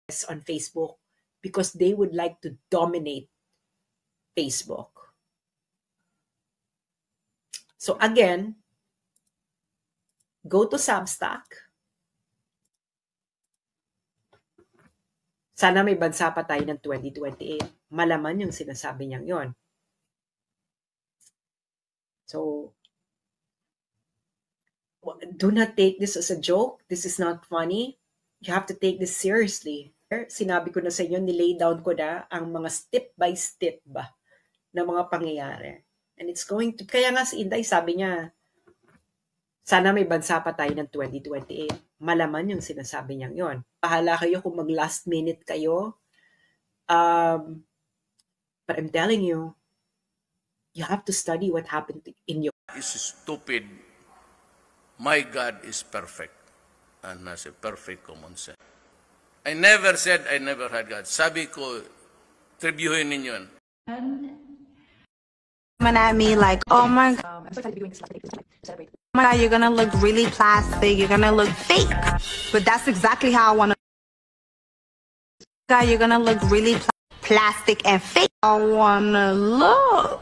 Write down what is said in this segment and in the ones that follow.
on Facebook because they would like to dominate Facebook. So again, go to Substack. Sana may bansa pa tayo ng 2028. Malaman yung sinasabi niyang yon. So, do not take this as a joke. This is not funny. You have to take this seriously. Sinabi ko na sa inyo, nilay down ko na ang mga step by step ba na mga pangyayari. And it's going to, kaya nga si Inday sabi niya, sana may bansa pa tayo ng 2028. Malaman yung sinasabi niyang yon. Bahala kayo kung mag last minute kayo. But I'm telling you, you have to study what happened in your... Is stupid. My God is perfect and has a perfect common sense. I never said I never had God. Sabi ko, tribuhin ninyo yun. At me like, oh my God. I'm so excited to be doing this. Celebrate. Oh my God, you're gonna look really plastic. You're gonna look fake. But that's exactly how I wanna. God, you're gonna look really plastic and fake. I wanna look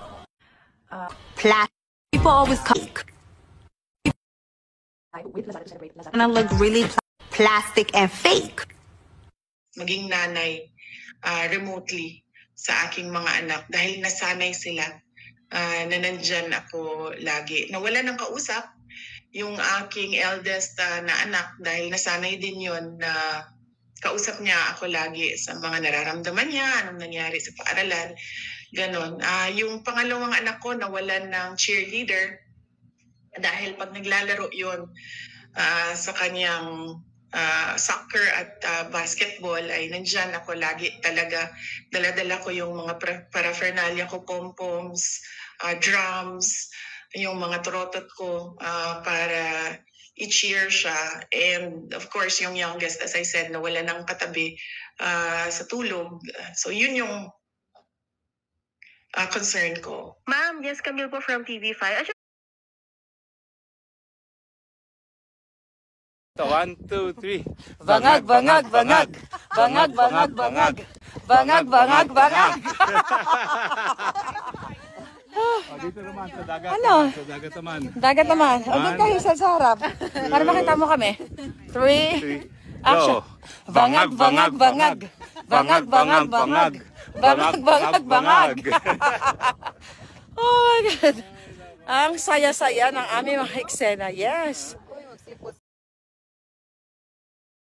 plastic. People always fake. I'm gonna look really plastic and fake. Maging nanay remotely sa aking mga anak dahil nasanay sila na nandyan ako lagi. Nawala ng kausap yung aking eldest na anak dahil nasanay din yon na kausap niya ako lagi sa mga nararamdaman niya, anong nangyari sa paaralan, ganon. Yung pangalawang anak ko nawalan ng cheerleader dahil pag naglalaro yon sa kanyang soccer at basketball ay nandyan ako lagi talaga. Dala-dala ko yung mga paraphernalia ko, pom-poms, drums, yung mga trotot ko para i-cheer siya. And of course, yung youngest, as I said, nawala ng katabi sa tulog. So yun yung concern ko. Ma'am, yes, Camille po from TV5. 1, 2, 3. Bangag, bangag, bangag. Bangag, bangag, bangag. Bangag, bangag, bangag. Dito naman sa dagat. Ano? Sa dagat naman. Dagat naman. O, doon tayo sa harap. Para makita mo kami. 3, action. Bangag, bangag, bangag. Bangag, bangag, bangag. Bangag, bangag, bangag. Oh my God. Ang saya-saya ng aming mga eksena. Yes.